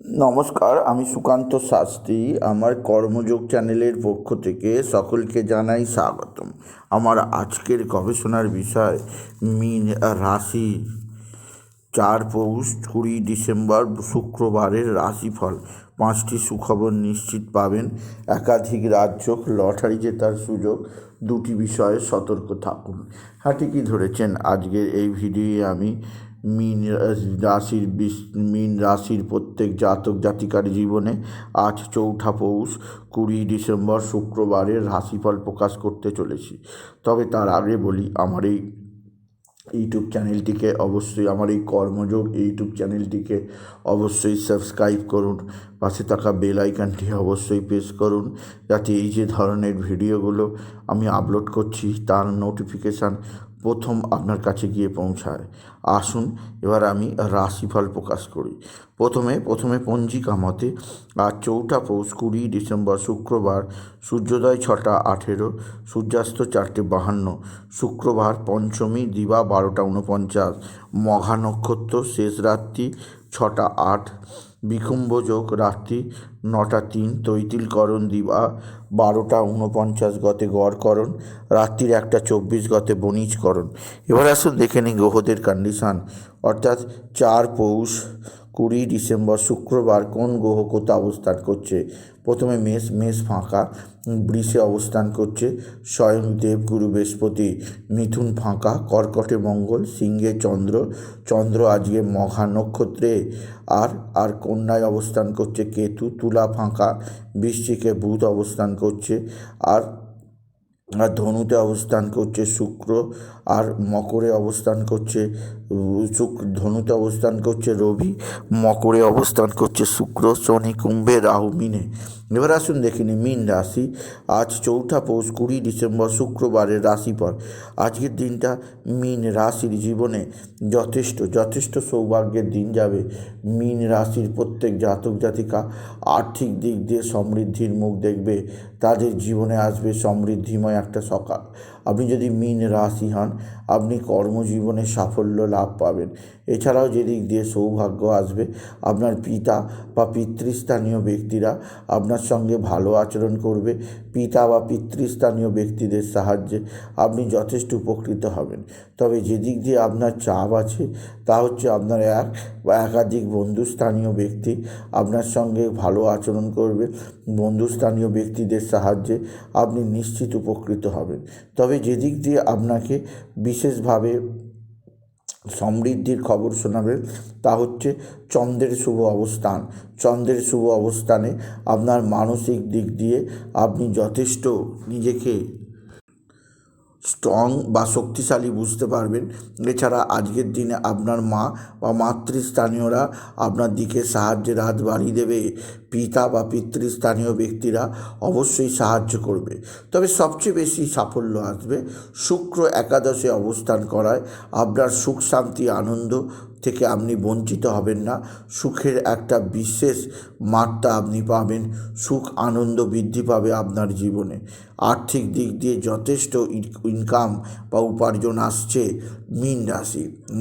নমস্কার, আমি সুকান্ত শাস্ত্রী। আমার কর্মযোগ চ্যানেলের পক্ষ থেকে সকলকে জানাই স্বাগতম। আমার আজকের গবেষণার বিষয় মীন রাশি 4 পৌষ 20 ডিসেম্বর শুক্রবারের রাশিফল। 5টি সুখবর নিশ্চিত পাবেন, একাধিক রাজ্য, লটারি জেতার সুযোগ, 2টি বিষয়ে সতর্ক থাকুন। হ্যাঁ, ঠিকই ধরেছেন। আজকের এই ভিডিওয়ে আমি মীন রাশির প্রত্যেক জাতক জাতিকার জীবনে আজ 4 পৌষ 20 ডিসেম্বর শুক্রবারের রাশিফল প্রকাশ করতে চলেছি। তবে তার আগে বলি, আমার এই ইউটিউব চ্যানেলটিকে অবশ্যই, আমার এই কর্মযোগ ইউটিউব চ্যানেলটিকে অবশ্যই সাবস্ক্রাইব করুন। পাশে থাকা বেল আইকনটি অবশ্যই প্রেস করুন, যাতে এই যে ধরনের ভিডিওগুলো আমি আপলোড করছি তার নোটিফিকেশান প্রথম আপনার কাছে গিয়ে পৌঁছায়। আসুন এবার আমি রাশিফল প্রকাশ করি। প্রথমে পঞ্জিকা মতে আজ 4 পৌষ 20 ডিসেম্বর শুক্রবার, সূর্যোদয় 6টা 18, সূর্যাস্ত 4টে 52, শুক্রবার পঞ্চমী দিবা 12টা 49, মঘা নক্ষত্র শেষ রাত্রি 6টা 8, বিকুম্ভ যোগ রাত্রি 9টা 3, তৈতিলকরণ দিবা 12টা 49 গতে গড়করণ, রাত্রির 1টা 24 গতে বণিজকরণ। এবার আসুন দেখে নিই গ্রহদের কন্ডিশান, অর্থাৎ 4 পৌষ 20 ডিসেম্বর শুক্রবার কোন গ্রহ কোথা অবস্থান করছে। প্রথমে মেষ ফাঁকা, বৃষে অবস্থান করছে স্বয়ং দেবগুরু বৃহস্পতি। মিথুন ফাঁকা, কর্কটে মঙ্গল, সিংহে চন্দ্র আজকে মঘা নক্ষত্রে। আর কন্যায় অবস্থান করছে কেতু। তুলা ফাঁকা, বৃশ্চিকে বুধ অবস্থান করছে, আর ধনুতে অবস্থান করছে শুক্র, আর মকরে অবস্থান করছে ধনুতে অবস্থান করছে রবি, মকরে অবস্থান করছে শুক্র, শনি কুম্ভে, রাহু মিনে। এবার আসুন দেখে নিই মীন রাশি আজ 4 পৌষ 20 ডিসেম্বর শুক্রবারের রাশিফল। আজকের দিনটা মীন রাশির জীবনে যথেষ্ট সৌভাগ্যের দিন যাবে। মীন রাশির প্রত্যেক জাতক জাতিকা আর্থিক দিক দিয়ে সমৃদ্ধির মুখ দেখবে। তাদের জীবনে আসবে সমৃদ্ধিময় একটা সকাল। আপনি যদি মীন রাশি হন, আপনি কর্মজীবনে সাফল্য লাভ পাবেন। এছাড়াও যেদিক দিয়ে সৌভাগ্য আসবে, আপনার পিতা বা পিতৃস্থানীয় ব্যক্তিরা আপনার সঙ্গে ভালো আচরণ করবে। পিতা বা পিতৃস্থানীয় ব্যক্তিদের সাহায্যে আপনি যথেষ্ট উপকৃত হবেন। তবে যেদিক দিয়ে আপনার চাপ আছে তা হচ্ছে আপনার এক বা একাধিক বন্ধুস্থানীয় ব্যক্তি আপনার সঙ্গে ভালো আচরণ করবে। বন্ধুস্থানীয় ব্যক্তিদের সাহায্যে আপনি নিশ্চিত উপকৃত হবেন। তবে যেদিক দিয়ে আপনাকে বিশেষভাবে সমৃদ্ধির খবর শোনাবে তা হচ্ছে চন্দ্রের শুভ অবস্থানে আপনার মানসিক দিক দিয়ে আপনি যথেষ্ট নিজেকে স্ট্রং বা শক্তিশালী বুঝতে পারবেন। এছাড়া আজকের দিনে আপনার মা বা মাতৃস্থানীয়রা আপনার দিকে সাহায্যের হাত বাড়িয়ে দেবে। পিতা বা পিতৃস্থানীয় ব্যক্তিরা অবশ্যই সাহায্য করবে। তবে সবচেয়ে বেশি সাফল্য আসবে শুক্র একাদশে অবস্থান করায়। আপনার সুখ শান্তি আনন্দ থেকে আপনি বঞ্চিত হবেন না। সুখের একটা বিশেষ মাত্রা আপনি পাবেন। সুখ আনন্দ বৃদ্ধি পাবে আপনার জীবনে। আর্থিক দিক দিয়ে যথেষ্ট ইনকাম বা উপার্জন আসছে।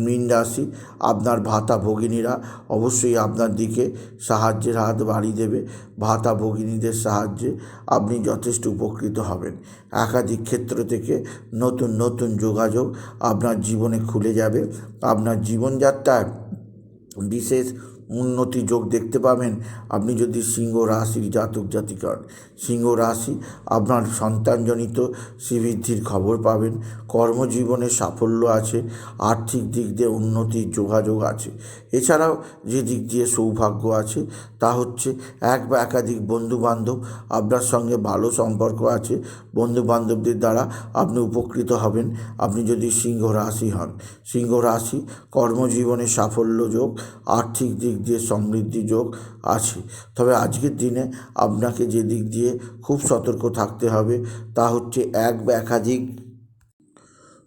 মীন রাশি আপনার ভাতা ভগিনীরা অবশ্যই আপনার দিকে সাহায্যের হাত বাড়িয়ে দেবে। ভাতা ভগিনীদের সাহায্যে আপনি যথেষ্ট উপকৃত হবেন। একাধিক ক্ষেত্র থেকে নতুন যোগাযোগ আপনার জীবনে খুলে যাবে। আপনার জীবনযাত্রায় বিশেষ উন্নতি যোগ দেখতে পাবেন। আপনি যদি সিংহ রাশির জাতক জাতিকা হন, সিংহ রাশি আপনার সন্তানজনিত শ্রীবৃদ্ধির খবর পাবেন। কর্মজীবনে সাফল্য আছে। আর্থিক দিক দিয়ে উন্নতির যোগাযোগ আছে। এছাড়াও যে দিক দিয়ে সৌভাগ্য আছে তা হচ্ছে এক বা একাধিক বন্ধুবান্ধব আপনার সঙ্গে ভালো সম্পর্ক আছে। বন্ধুবান্ধবদের দ্বারা আপনি উপকৃত হবেন। আপনি যদি সিংহ রাশি হন, সিংহ রাশি কর্মজীবনে সাফল্য যোগ, আর্থিক দিক দিয়ে সমৃদ্ধি যোগ আছে। তবে আজকের দিনে আপনাকে যে দিক দিয়ে খুব সতর্ক থাকতে হবে তা হচ্ছে এক বা একাধিক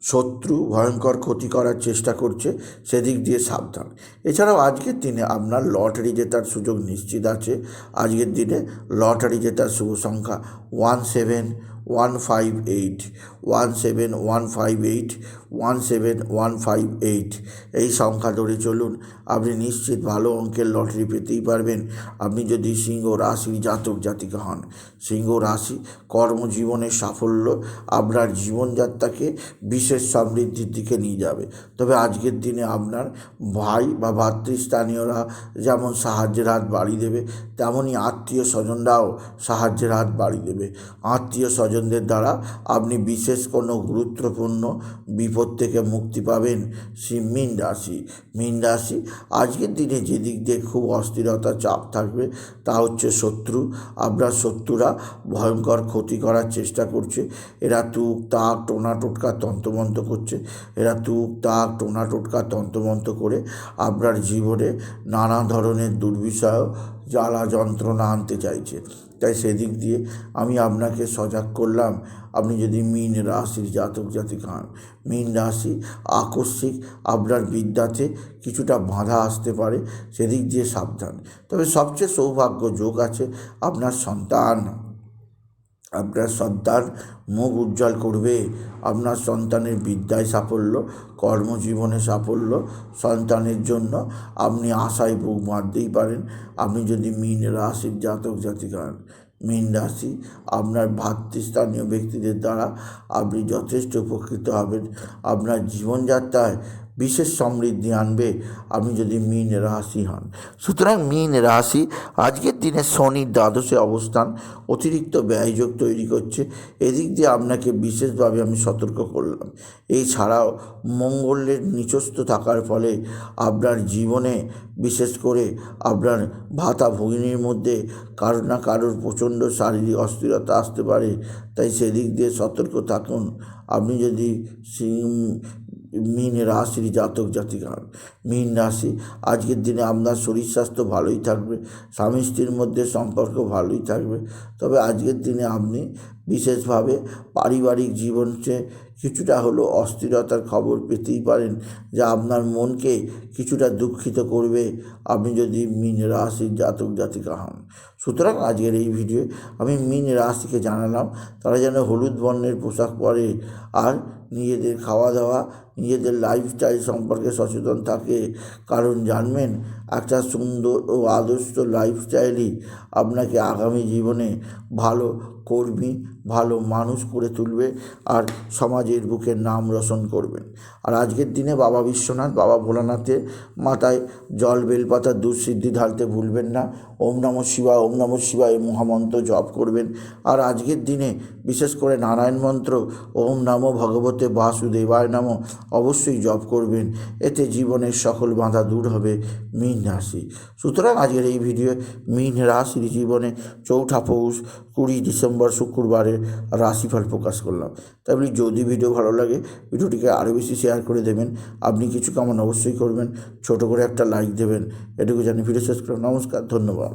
শত্রু ভয়ঙ্কর ক্ষতি করার চেষ্টা করছে, সেদিক দিয়ে সাবধান। এছাড়াও আজকের দিনে আপনার লটারি জেতার সুযোগ নিশ্চিত আছে। আজকের দিনে লটারি জেতার শুভ সংখ্যা 17158, 17158, 17158 এই সংখ্যা ধরে চলুন, আপনি নিশ্চিত ভালো অঙ্কের লটারি পেতেই পারবেন। আপনি যদি সিংহ রাশির জাতক জাতিকা হন, সিংহ রাশি কর্মজীবনের সাফল্য আপনার জীবনযাত্রাকে বিশেষ সমৃদ্ধির দিকে নিয়ে যাবে। তবে আজকের দিনে আপনার ভাই বা ভাতৃস্থানীয়রা যেমন সাহায্যের হাত বাড়িয়ে দেবে, তেমনই আত্মীয় স্বজনরাও সাহায্যের হাত বাড়িয়ে দেবে। আত্মীয় স্বজনদের দ্বারা আপনি বিশেষ কোনো গুরুত্বপূর্ণ বিপদ থেকে মুক্তি পাবেন। মীন রাশি আজকের দিনে যেদিক দিয়ে খুব অস্থিরতা চাপ থাকবে তা হচ্ছে শত্রু। আপনার শত্রুরা ভয়ঙ্কর ক্ষতি করার চেষ্টা করছে। এরা তুক তাক টোনা টোটকা তন্ত্রমন্ত্র করছে। এরা তুক তাক টোনা টোটকা তন্ত্রমন্ত্র করে আপনার জীবনে নানা ধরনের দুর্বিষহ জ্বালা যন্ত্রণা আনতে চাইছে। তাই সেদিক দিয়ে আমি আপনাকে সজাগ করলাম। আপনি যদি মীন রাশির জাতক জাতিকা হন, মীন রাশি আকস্মিক আপনার বিদ্যাতে কিছুটা বাধা আসতে পারে, সেদিক দিয়ে সাবধান। তবে সবচেয়ে সৌভাগ্য যোগ আছে আপনার সন্তান মুখ উজ্জ্বল করবে। আপনার সন্তানের বিদ্যায় সাফল্য, কর্মজীবনে সাফল্য, সন্তানের জন্য আপনি আশায় বুক বাঁধতেই পারেন। আপনি যদি মীন রাশির জাতক জাতিকা হন, মীন রাশি আপনার ভাতৃস্থানীয় ব্যক্তিদের দ্বারা আপনি যথেষ্ট উপকৃত হবেন। আপনার জীবনযাত্রায় বিশেষ সমৃদ্ধি আনবে আপনি যদি মীন রাশি হন। সুতরাং মীন রাশি আজকের দিনে শনির দ্বাদশে অবস্থান অতিরিক্ত ব্যয়যোগ তৈরি করছে। এদিক দিয়ে আপনাকে বিশেষভাবে আমি সতর্ক করলাম। এছাড়াও মঙ্গলের নিচস্থ থাকার ফলে আপনার জীবনে বিশেষ করে আপনার ভাতা ভগিনীর মধ্যে কারোর না কারোর প্রচণ্ড শারীরিক অস্থিরতা আসতে পারে। তাই সেদিক দিয়ে সতর্ক থাকুন। আপনি যদি মীন রাশির জাতক জাতিকা হন, মীন রাশি আজকের দিনে আপনার শরীর স্বাস্থ্য ভালোই থাকবে, স্বামী স্ত্রীর মধ্যে সম্পর্ক ভালোই থাকবে। তবে আজকের দিনে আপনি বিশেষভাবে পারিবারিক জীবনে কিছুটা হলেও অস্থিরতার খবর পেতেই পারেন, যা আপনার মনকে কিছুটা দুঃখিত করবে আপনি যদি মীন রাশির জাতক জাতিকা হন। সুতরাং আজকের এই ভিডিও আমি মীন রাশিকে জানালাম তারা যেন হলুদ বর্ণের পোশাক পরে আর নিজেদের খাওয়া দাওয়া, নিজেদের লাইফস্টাইল সম্পর্কে সচেতন থাকে। কারণ জানবেন, একটা সুন্দর ও আদর্শ লাইফস্টাইলই আপনাকে আগামী জীবনে ভালো কর্মী, ভালো মানুষ করে তুলবে আর সমাজের বুকে নাম রোশন করবেন। আর আজকের দিনে বাবা বিশ্বনাথ, বাবা ভোলানাথের মাথায় জল বেলপাতা দুঃসিদ্ধি ঢালতে ভুলবেন না। ওম নমঃ শিবায়, ওম নমঃ শিবায় মহামন্ত্র জপ করবেন। আর আজকের দিনে বিশেষ করে নারায়ণ মন্ত্র ওম নমো ভগবতে বাসুদেবায় নমঃ অবশ্যই জপ করবেন। এতে জীবনের সকল বাধা দূর হবে। মীন রাশি। সুতরাং আজকের এই ভিডিও মীন রাশির জীবনে চৌঠা পৌষ 20 ডিসেম্বর শুক্রবারের রাশিফল প্রকাশ করলাম। তাই বলি, যদি ভিডিও ভালো লাগে ভিডিওটিকে আরও বেশি শেয়ার করে দেবেন। আপনি কিছু কামনা অবশ্যই করবেন, ছোট করে একটা লাইক দেবেন। এটুকু জানি ভিডিও শেষ করলাম। নমস্কার, ধন্যবাদ।